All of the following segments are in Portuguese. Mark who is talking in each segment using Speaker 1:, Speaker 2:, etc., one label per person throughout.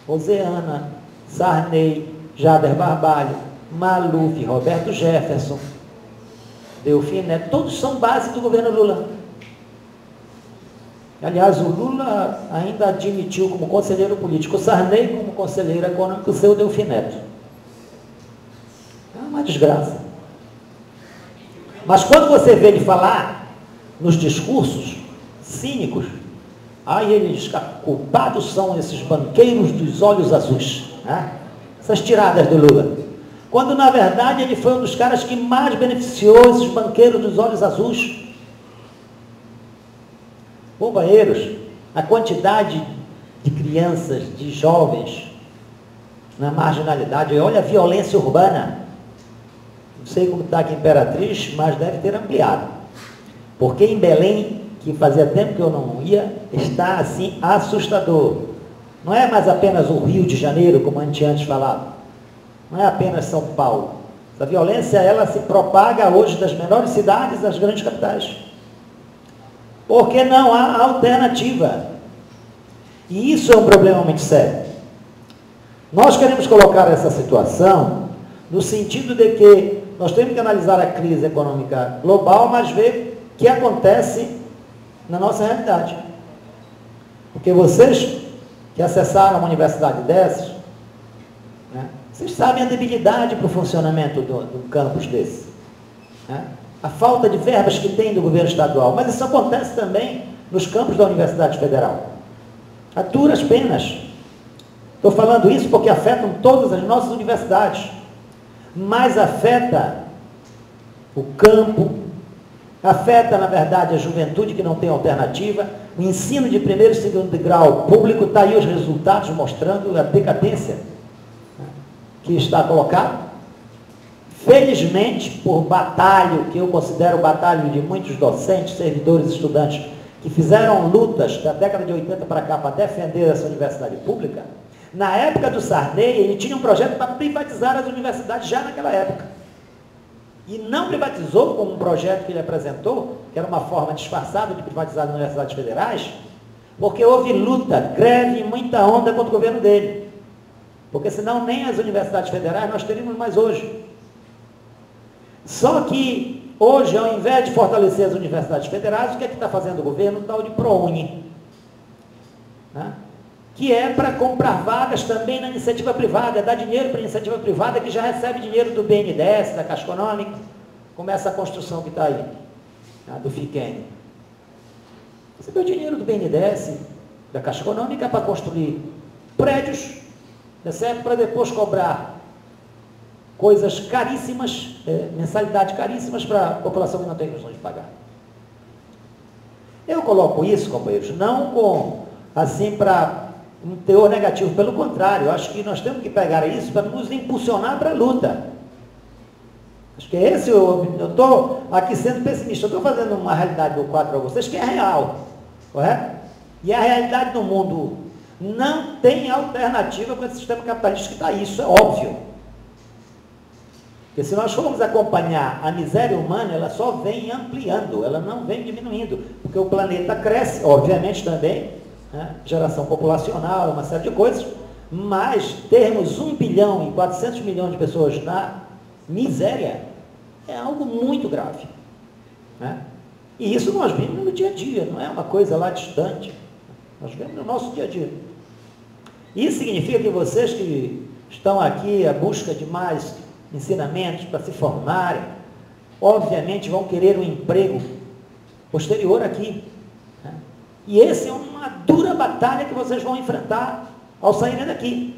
Speaker 1: Roseana, Sarney, Jader Barbalho, Maluf, Roberto Jefferson, Delfim Neto, todos são base do governo Lula. Aliás, o Lula ainda admitiu como conselheiro político, o Sarney como conselheiro econômico, o seu Delfim Neto. É uma desgraça. Mas quando você vê ele falar nos discursos cínicos, aí ele diz que culpados são esses banqueiros dos olhos azuis, né? Essas tiradas do Lula. Quando, na verdade, ele foi um dos caras que mais beneficiou esses banqueiros dos olhos azuis. Companheiros, a quantidade de crianças, de jovens na marginalidade, olha a violência urbana. Não sei como está aqui em Imperatriz, mas deve ter ampliado. Porque em Belém, que fazia tempo que eu não ia, está assim assustador. Não é mais apenas o Rio de Janeiro, como a gente antes falava. Não é apenas São Paulo. Essa violência, ela se propaga hoje das menores cidades às grandes capitais. Porque não há alternativa. E isso é um problema muito sério. Nós queremos colocar essa situação no sentido de que nós temos que analisar a crise econômica global, mas ver o que acontece na nossa realidade. Porque vocês que acessaram uma universidade dessas, né, vocês sabem a debilidade para o funcionamento do campus desse. Né? A falta de verbas que tem do governo estadual, mas isso acontece também nos campos da Universidade Federal. A duras penas. Estou falando isso porque afetam todas as nossas universidades, mas afeta o campo, afeta, na verdade, a juventude que não tem alternativa, o ensino de primeiro e segundo grau público, está aí os resultados mostrando a decadência que está colocado. Felizmente, por batalho, que eu considero batalho de muitos docentes, servidores, estudantes, que fizeram lutas da década de 80 para cá para defender essa universidade pública, na época do Sarney, ele tinha um projeto para privatizar as universidades já naquela época. E não privatizou como um projeto que ele apresentou, que era uma forma disfarçada de privatizar as universidades federais, porque houve luta, greve e muita onda contra o governo dele. Porque senão nem as universidades federais nós teríamos mais hoje. Só que hoje, ao invés de fortalecer as universidades federais, o que é que está fazendo o governo? O tal de ProUni, né? Que é para comprar vagas também na iniciativa privada, dar dinheiro para a iniciativa privada que já recebe dinheiro do BNDES, da Caixa Econômica, como essa construção que está aí, né, do FIQEN. Recebeu dinheiro do BNDES, da Caixa Econômica, para construir prédios, certo? Para depois cobrar coisas caríssimas, mensalidades caríssimas para a população que não tem condições de pagar. Eu coloco isso, companheiros, não com, assim, para um teor negativo, pelo contrário, eu acho que nós temos que pegar isso para nos impulsionar para a luta. Acho que esse, eu estou aqui sendo pessimista, eu estou fazendo uma realidade do quadro para vocês que é real, correto? E a realidade do mundo não tem alternativa com esse sistema capitalista que está aí, isso é óbvio. Porque se nós formos acompanhar a miséria humana, ela só vem ampliando, ela não vem diminuindo, porque o planeta cresce, obviamente também, né, geração populacional, uma série de coisas, mas termos 1 bilhão e 400 milhões de pessoas na miséria é algo muito grave. Né? E isso nós vemos no dia a dia, não é uma coisa lá distante, nós vemos no nosso dia a dia. Isso significa que vocês que estão aqui à busca de mais ensinamentos para se formarem, obviamente vão querer um emprego posterior aqui. Né? E essa é uma dura batalha que vocês vão enfrentar ao saírem daqui.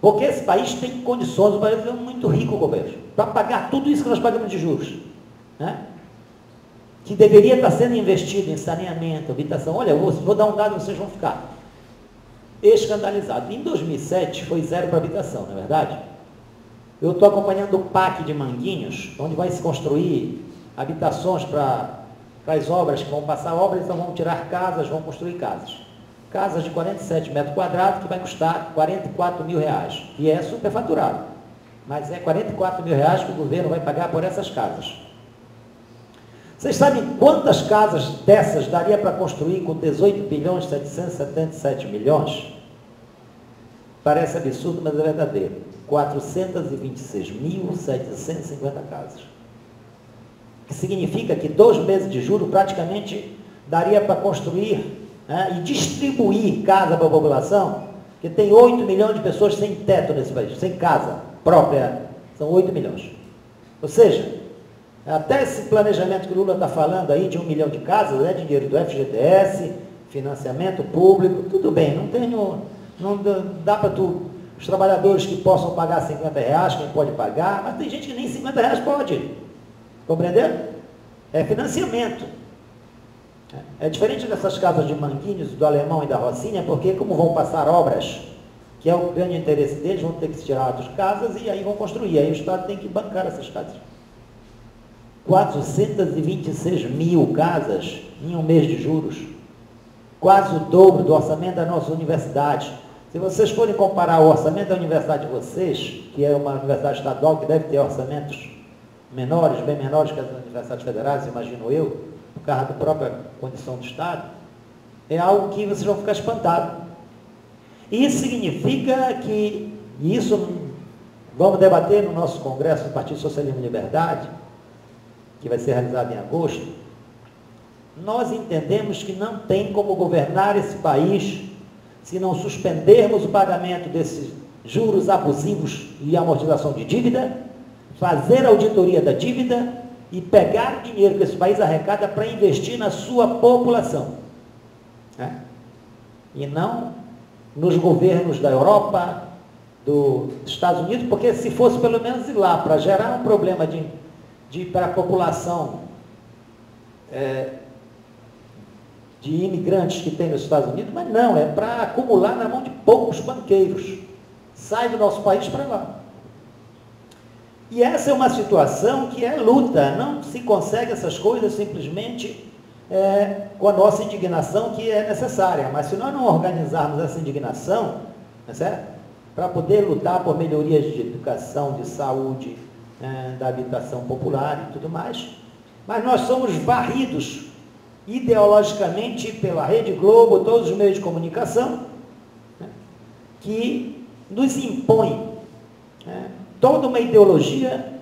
Speaker 1: Porque esse país tem condições, o país é muito rico, companheiros, para pagar tudo isso que nós pagamos de juros. Né? Que deveria estar sendo investido em saneamento, habitação. Olha, eu vou dar um dado, vocês vão ficar escandalizados. Em 2007 foi zero para habitação, não é verdade? Eu estou acompanhando o PAC de Manguinhos, onde vai se construir habitações para as obras que vão passar obras, então vão tirar casas, vão construir casas. Casas de 47 metros quadrados, que vai custar 44 mil reais. E é superfaturado. Mas é 44 mil reais que o governo vai pagar por essas casas. Vocês sabem quantas casas dessas daria para construir com 18 bilhões 777 milhões? Parece absurdo, mas é verdadeiro. 426.750 casas. Que significa que 2 meses de juros praticamente daria para construir, né, e distribuir casa para a população, que tem 8 milhões de pessoas sem teto nesse país, sem casa própria, são 8 milhões. Ou seja, até esse planejamento que o Lula está falando aí de 1 milhão de casas, né, dinheiro do FGTS, financiamento público, tudo bem, não dá para os trabalhadores que possam pagar R$50, quem pode pagar, mas tem gente que nem R$50 pode, compreendeu? É financiamento. É diferente dessas casas de Manguinhos, do Alemão e da Rocinha, porque como vão passar obras, que é o grande interesse deles, vão ter que se tirar das casas e aí vão construir, aí o Estado tem que bancar essas casas. 426 mil casas em um mês de juros, quase o dobro do orçamento das nossas universidades. Se vocês forem comparar o orçamento da universidade de vocês, que é uma universidade estadual que deve ter orçamentos menores, bem menores que as universidades federais, imagino eu, por causa da própria condição do Estado, é algo que vocês vão ficar espantados. Isso significa que, e isso vamos debater no nosso congresso do Partido Socialismo e Liberdade, que vai ser realizado em agosto, nós entendemos que não tem como governar esse país se não suspendermos o pagamento desses juros abusivos e amortização de dívida, fazer auditoria da dívida e pegar o dinheiro que esse país arrecada para investir na sua população. Né? E não nos governos da Europa, dos Estados Unidos, porque se fosse pelo menos ir lá para gerar um problema para a população de imigrantes que tem nos Estados Unidos, mas não, é para acumular na mão de poucos banqueiros. Sai do nosso país para lá. E essa é uma situação que é luta, não se consegue essas coisas simplesmente com a nossa indignação, que é necessária, mas se nós não organizarmos essa indignação, tá certo? Para poder lutar por melhorias de educação, de saúde, da habitação popular e tudo mais, mas nós somos varridos ideologicamente pela Rede Globo, todos os meios de comunicação, né, que nos impõem toda uma ideologia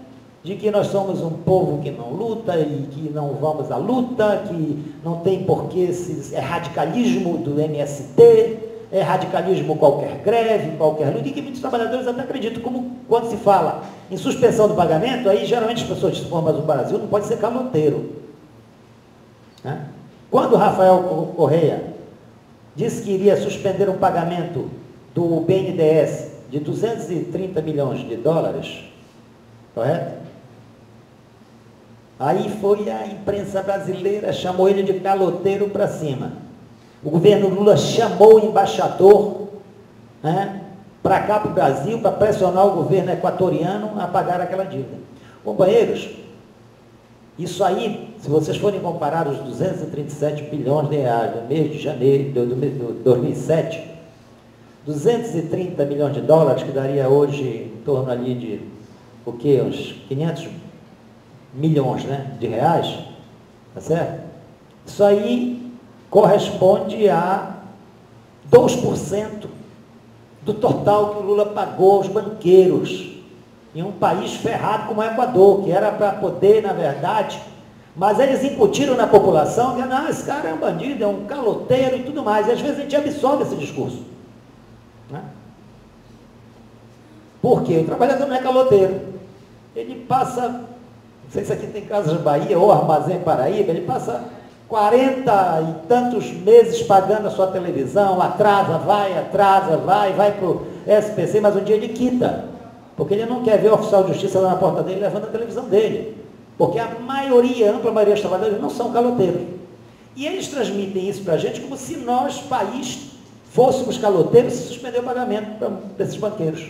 Speaker 1: de que nós somos um povo que não luta e que não vamos à luta, que não tem porquê, é radicalismo do MST, é radicalismo qualquer greve, qualquer luta, e que muitos trabalhadores até acreditam, como quando se fala em suspensão do pagamento, aí geralmente as pessoas dizem, mas o Brasil não pode ser caloteiro. Né? Quando o Rafael Correia disse que iria suspender um pagamento do BNDES de 230 milhões de dólares, correto? Aí foi a imprensa brasileira, chamou ele de caloteiro para cima. O governo Lula chamou o embaixador, né, para cá para o Brasil, para pressionar o governo equatoriano a pagar aquela dívida. Companheiros, isso aí, se vocês forem comparar os 237 bilhões de reais no mês de janeiro de 2007, 230 milhões de dólares, que daria hoje em torno ali de, o quê? Uns 500 milhões, né, de reais, tá certo? Isso aí corresponde a 2% do total que o Lula pagou aos banqueiros, em um país ferrado como o Equador, que era para poder, na verdade, mas eles incutiram na população que, não, esse cara é um bandido, é um caloteiro e tudo mais, e às vezes a gente absorve esse discurso. Né? Por quê? O trabalhador não é caloteiro. Ele passa, não sei se aqui tem Casas Bahia ou Armazém Paraíba, ele passa 40 e tantos meses pagando a sua televisão, atrasa, vai para o SPC, mas um dia ele quita, porque ele não quer ver o oficial de justiça lá na porta dele levando a televisão dele, porque a maioria, a ampla maioria dos trabalhadores não são caloteiros. E eles transmitem isso para a gente como se nós, país, fôssemos caloteiros e suspender o pagamento desses banqueiros.